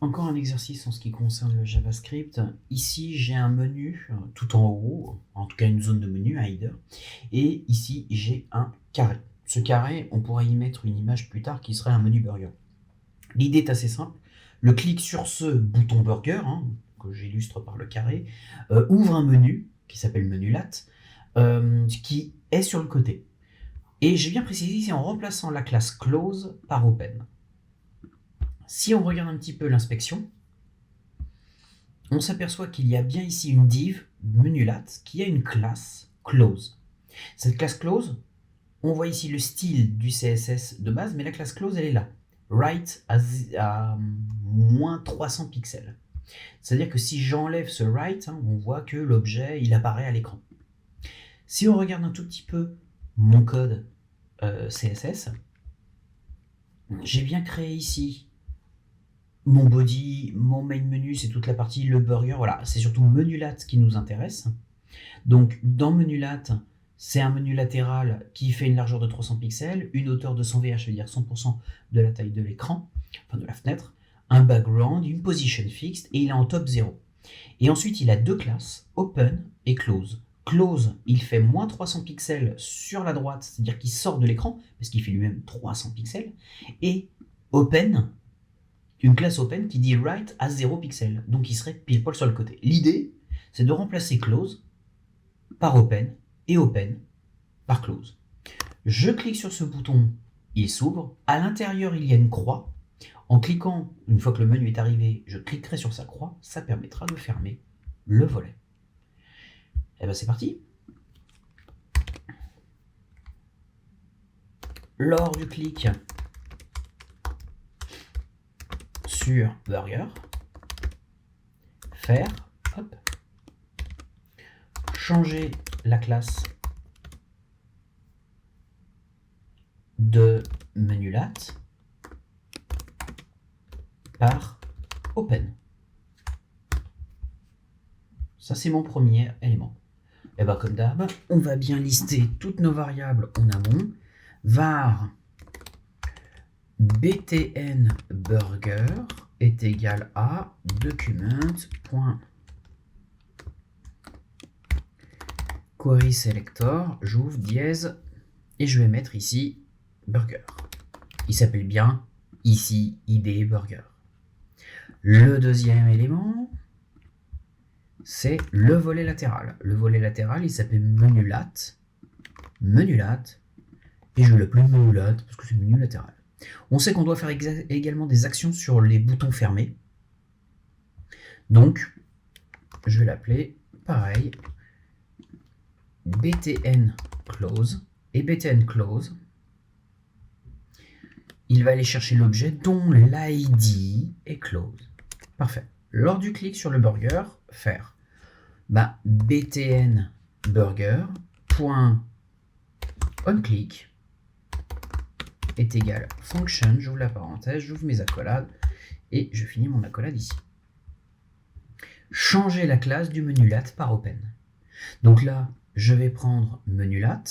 Encore un exercice en ce qui concerne le JavaScript. Ici, j'ai un menu tout en haut, en tout cas une zone de menu, un header. Et ici, j'ai un carré. Ce carré, on pourra y mettre une image plus tard qui serait un menu burger. L'idée est assez simple. Le clic sur ce bouton burger, que j'illustre par le carré, ouvre un menu qui s'appelle menu lat, qui est sur le côté. Et j'ai bien précisé ici en remplaçant la classe close par open. Si on regarde un petit peu l'inspection, on s'aperçoit qu'il y a bien ici une div menu lat qui a une classe close. Cette classe close, on voit ici le style du CSS de base, mais la classe close elle est là, right à moins 300 pixels. C'est-à-dire que si j'enlève ce right, on voit que l'objet il apparaît à l'écran. Si on regarde un tout petit peu mon code CSS, j'ai bien créé ici mon body, mon main menu, c'est toute la partie, le burger, voilà, c'est surtout menu lat qui nous intéresse. Donc dans menu lat, c'est un menu latéral qui fait une largeur de 300 pixels, une hauteur de 100 VH, ça veut dire 100% de la taille de l'écran, enfin de la fenêtre, un background, une position fixed, et il est en top 0. Et ensuite, il a deux classes, open et close. Close, il fait moins 300 pixels sur la droite, c'est-à-dire qu'il sort de l'écran, parce qu'il fait lui-même 300 pixels, et open, une classe open qui dit right à 0 pixels, donc il serait pile poil sur le côté. L'idée, c'est de remplacer close par open et open par close. Je clique sur ce bouton, il s'ouvre. À l'intérieur, il y a une croix. En cliquant, une fois que le menu est arrivé, je cliquerai sur sa croix. Ça permettra de fermer le volet. Et bien c'est parti. Lors du clic sur burger, faire, hop, changer la classe de menu lat par open. Ça c'est mon premier élément. Et bien comme d'hab, on va bien lister toutes nos variables en amont. Var btn burger est égal à document.query selector, j'ouvre dièse et je vais mettre ici burger. Il s'appelle bien ici id burger. Le deuxième élément, c'est le volet latéral. Le volet latéral, il s'appelle menu lat, et je l'appelle menu lat parce que c'est menu latéral. On sait qu'on doit faire également des actions sur les boutons fermés. Donc, je vais l'appeler pareil, btn close, et btn close, il va aller chercher l'objet dont l'id est close. Parfait. Lors du clic sur le burger, faire btn burger point onClick est égal function, j'ouvre la parenthèse, j'ouvre mes accolades et je finis mon accolade ici. Changer la classe du menu lat par open. Donc là, je vais prendre menu lat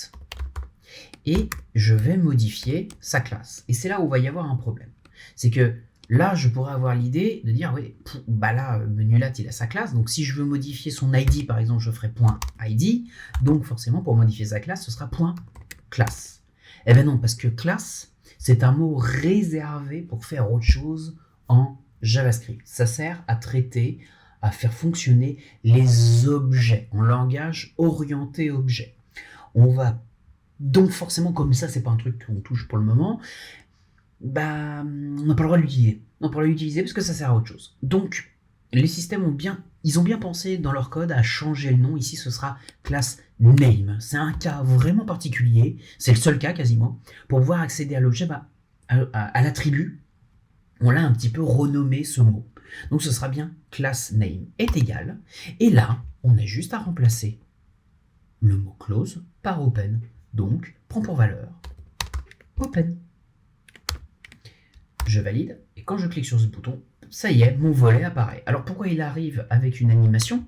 et je vais modifier sa classe. Et c'est là où va y avoir un problème. C'est que là, je pourrais avoir l'idée de dire, oui, là, menu lat, il a sa classe. Donc, si je veux modifier son ID, par exemple, je ferai .id. Donc, forcément, pour modifier sa classe, ce sera .classe. Eh bien non, parce que classe, c'est un mot réservé pour faire autre chose en JavaScript. Ça sert à traiter, à faire fonctionner les objets en langage orienté objet. On va donc forcément, comme ça, c'est pas un truc qu'on touche pour le moment, on n'a pas le droit de l'utiliser. On n'a pas le droit de l'utiliser parce que ça sert à autre chose. Donc, les systèmes ont bien pensé dans leur code à changer le nom. Ici, ce sera classe name. C'est un cas vraiment particulier. C'est le seul cas quasiment. Pour pouvoir accéder à l'objet, à l'attribut, on l'a un petit peu renommé ce mot. Donc, ce sera bien class name est égal. Et là, on a juste à remplacer le mot close par open. Donc, prend pour valeur open. Je valide, et quand je clique sur ce bouton, ça y est, mon volet apparaît. Alors pourquoi il arrive avec une animation ?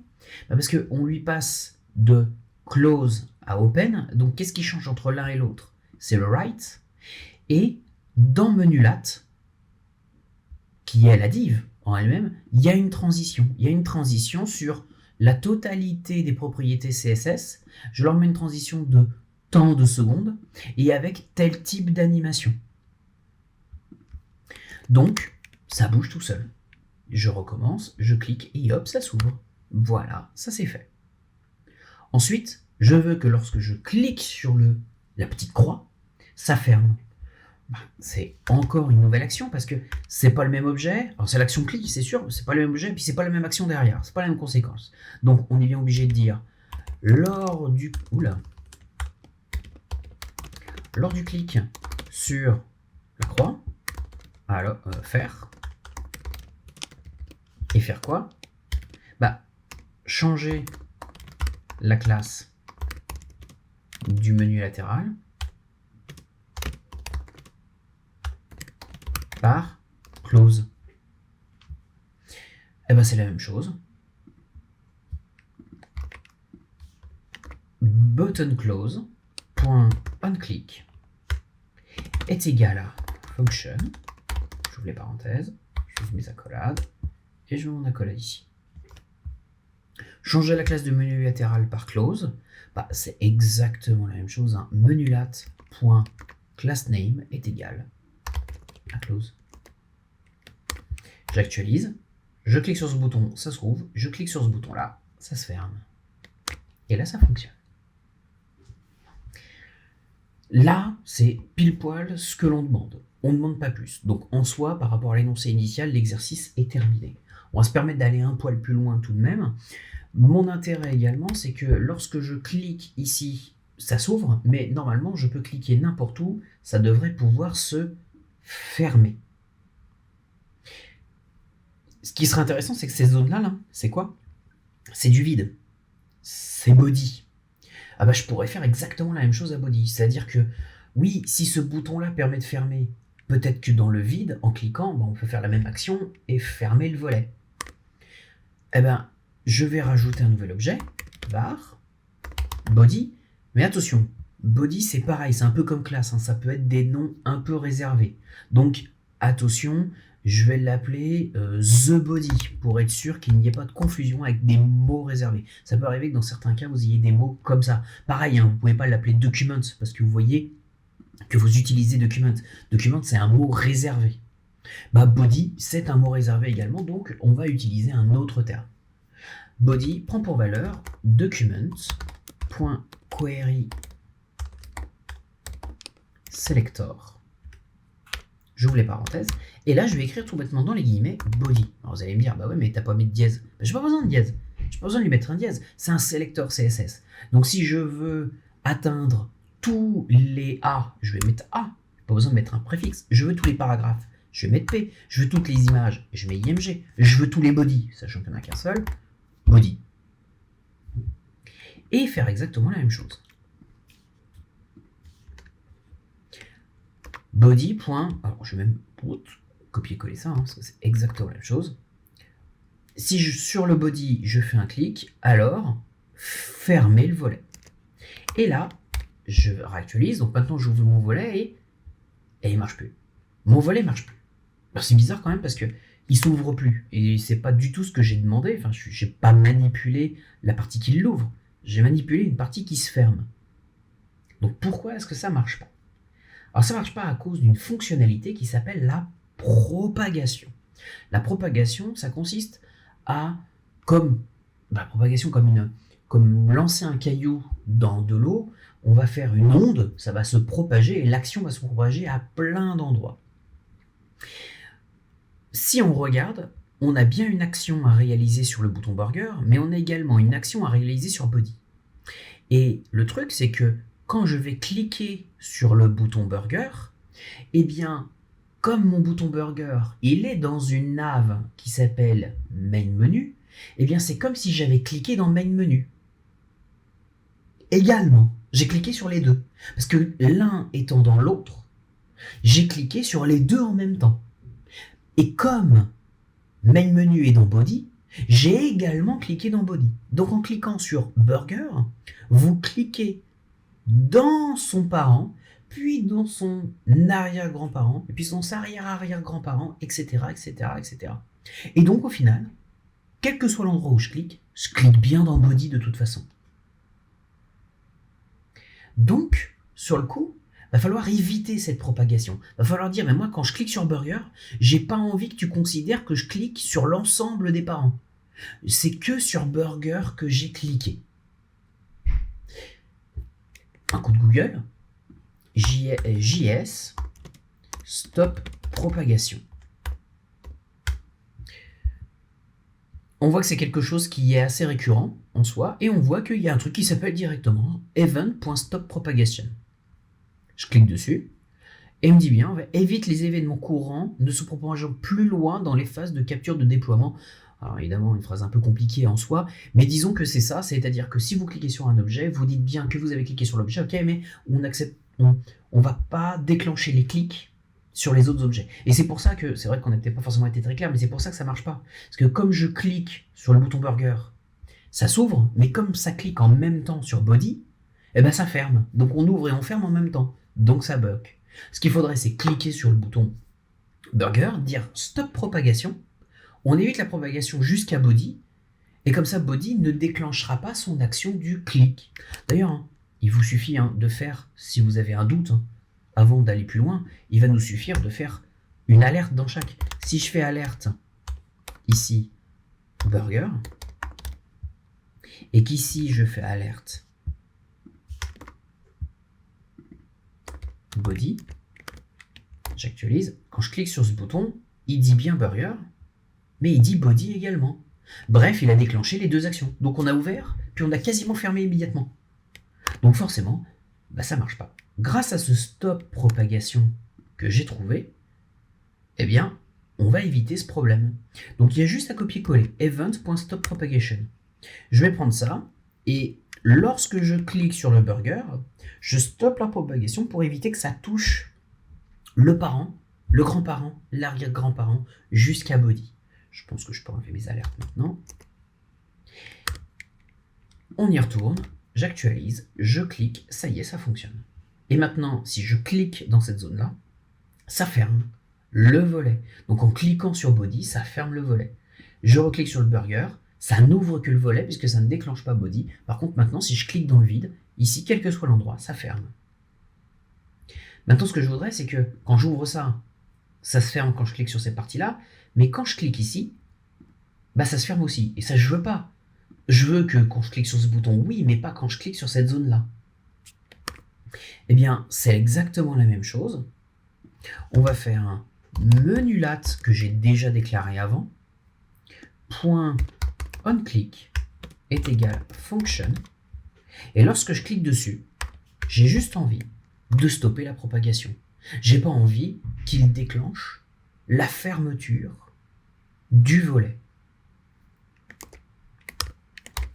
Parce qu'on lui passe de close à open, donc qu'est-ce qui change entre l'un et l'autre ? C'est le right, et dans menu lat, qui est la div, en elle-même, il y a une transition. Il y a une transition sur la totalité des propriétés CSS. Je leur mets une transition de tant de secondes et avec tel type d'animation. Donc, ça bouge tout seul. Je recommence, je clique et hop, ça s'ouvre. Voilà, ça c'est fait. Ensuite, je veux que lorsque je clique sur la petite croix, ça ferme. C'est encore une nouvelle action parce que c'est pas le même objet. Alors c'est l'action clic, c'est sûr, c'est pas le même objet, puis c'est pas la même action derrière, c'est pas la même conséquence. Donc on est bien obligé de dire lors du clic sur la croix, alors faire. Et faire quoi? Changer la classe du menu latéral par close. Et c'est la même chose. Button close point onClick est égal à function. J'ouvre les parenthèses, j'ouvre mes accolades et je mets mon accolade ici. Changer la classe de menu latéral par close, c'est exactement la même chose. Hein. Menulat.className est égal à close. J'actualise, je clique sur ce bouton, ça s'ouvre, je clique sur ce bouton-là, ça se ferme. Et là, ça fonctionne. Là, c'est pile poil ce que l'on demande. On ne demande pas plus. Donc, en soi, par rapport à l'énoncé initial, l'exercice est terminé. On va se permettre d'aller un poil plus loin tout de même. Mon intérêt également, c'est que lorsque je clique ici, ça s'ouvre, mais normalement, je peux cliquer n'importe où, ça devrait pouvoir se fermer. Ce qui serait intéressant, c'est que ces zones-là, c'est quoi? C'est du vide. C'est body. Je pourrais faire exactement la même chose à body. C'est-à-dire que, oui, si ce bouton-là permet de fermer, peut-être que dans le vide, en cliquant, on peut faire la même action et fermer le volet. Je vais rajouter un nouvel objet, var, body, mais attention, body c'est pareil, c'est un peu comme classe, hein, ça peut être des noms un peu réservés. Donc attention, je vais l'appeler the body pour être sûr qu'il n'y ait pas de confusion avec des mots réservés. Ça peut arriver que dans certains cas vous ayez des mots comme ça. Pareil, hein, vous ne pouvez pas l'appeler document parce que vous voyez que vous utilisez document. Document c'est un mot réservé. Body c'est un mot réservé également, donc on va utiliser un autre terme. Body prend pour valeur document.query selector. J'ouvre les parenthèses. Et là, je vais écrire tout bêtement dans les guillemets body. Alors vous allez me dire, ouais, mais t'as pas mis de dièse. J'ai pas besoin de dièse. J'ai pas besoin de lui mettre un dièse. C'est un sélecteur CSS. Donc si je veux atteindre tous les A, je vais mettre A. Pas besoin de mettre un préfixe. Je veux tous les paragraphes. Je vais mettre P. Je veux toutes les images. Je mets IMG. Je veux tous les body, sachant qu'il n'y en a qu'un seul. Body. Et faire exactement la même chose. Body. Alors je vais même copier-coller ça, parce que c'est exactement la même chose. Si sur le body je fais un clic, alors fermer le volet. Et là, je réactualise, donc maintenant j'ouvre mon volet et il ne marche plus. Mon volet ne marche plus. Alors c'est bizarre quand même parce que il s'ouvre plus. Et c'est pas du tout ce que j'ai demandé. Enfin, j'ai pas manipulé la partie qui l'ouvre. J'ai manipulé une partie qui se ferme. Donc pourquoi est-ce que ça marche pas? Alors ça marche pas à cause d'une fonctionnalité qui s'appelle la propagation. La propagation, ça consiste à, comme lancer un caillou dans de l'eau, on va faire une onde, ça va se propager et l'action va se propager à plein d'endroits. Si on regarde, on a bien une action à réaliser sur le bouton burger, mais on a également une action à réaliser sur body. Et le truc, c'est que quand je vais cliquer sur le bouton burger, comme mon bouton burger, il est dans une nave qui s'appelle main menu, c'est comme si j'avais cliqué dans main menu. Également, j'ai cliqué sur les deux. Parce que l'un étant dans l'autre, j'ai cliqué sur les deux en même temps. Et comme main menu est dans body, j'ai également cliqué dans body. Donc en cliquant sur burger, vous cliquez dans son parent, puis dans son arrière-grand-parent, et puis dans son arrière-arrière-grand-parent, etc., etc., etc. Et donc au final, quel que soit l'endroit où je clique bien dans body de toute façon. Donc, sur le coup, va falloir éviter cette propagation. Va falloir dire, mais moi, quand je clique sur burger, j'ai pas envie que tu considères que je clique sur l'ensemble des parents. C'est que sur burger que j'ai cliqué. Un coup de Google, JS, stop propagation. On voit que c'est quelque chose qui est assez récurrent en soi, et on voit qu'il y a un truc qui s'appelle directement event.stoppropagation. Je clique dessus, et il me dit bien, évite les événements courants ne se propageant plus loin dans les phases de capture de déploiement. Alors évidemment, une phrase un peu compliquée en soi, mais disons que c'est ça, c'est-à-dire que si vous cliquez sur un objet, vous dites bien que vous avez cliqué sur l'objet, ok, mais on va pas déclencher les clics sur les autres objets. Et c'est pour ça que, c'est vrai qu'on n'a peut-être pas forcément été très clair, mais c'est pour ça que ça marche pas. Parce que comme je clique sur le bouton burger, ça s'ouvre, mais comme ça clique en même temps sur body, eh ben ça ferme. Donc on ouvre et on ferme en même temps. Donc ça bug. Ce qu'il faudrait, c'est cliquer sur le bouton burger, dire stop propagation, on évite la propagation jusqu'à body, et comme ça body ne déclenchera pas son action du clic. D'ailleurs, il vous suffit de faire, si vous avez un doute, avant d'aller plus loin, il va nous suffire de faire une alerte dans chaque. Si je fais alerte ici, burger, et qu'ici je fais alerte body, j'actualise, quand je clique sur ce bouton, il dit bien burger, mais il dit body également. Bref, il a déclenché les deux actions. Donc on a ouvert, puis on a quasiment fermé immédiatement. Donc forcément, ça marche pas. Grâce à ce stop propagation que j'ai trouvé, eh bien, on va éviter ce problème. Donc il y a juste à copier-coller event.stoppropagation. Je vais prendre ça, et lorsque je clique sur le burger, je stoppe la propagation pour éviter que ça touche le parent, le grand-parent, l'arrière-grand-parent, jusqu'à body. Je pense que je peux enlever mes alertes maintenant. On y retourne, j'actualise, je clique, ça y est, ça fonctionne. Et maintenant, si je clique dans cette zone-là, ça ferme le volet. Donc en cliquant sur body, ça ferme le volet. Je reclique sur le burger, ça n'ouvre que le volet puisque ça ne déclenche pas body. Par contre, maintenant, si je clique dans le vide, ici, quel que soit l'endroit, ça ferme. Maintenant, ce que je voudrais, c'est que quand j'ouvre ça, ça se ferme quand je clique sur cette partie-là, mais quand je clique ici, ça se ferme aussi. Et ça, je veux pas. Je veux que quand je clique sur ce bouton, oui, mais pas quand je clique sur cette zone-là. Eh bien, c'est exactement la même chose. On va faire un menu lat que j'ai déjà déclaré avant. Point onClick est égal function. Et lorsque je clique dessus, j'ai juste envie de stopper la propagation. J'ai pas envie qu'il déclenche la fermeture du volet.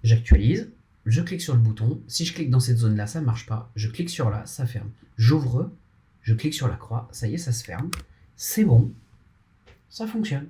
J'actualise, je clique sur le bouton. Si je clique dans cette zone-là, ça ne marche pas. Je clique sur là, ça ferme. J'ouvre, je clique sur la croix, ça y est, ça se ferme. C'est bon, ça fonctionne.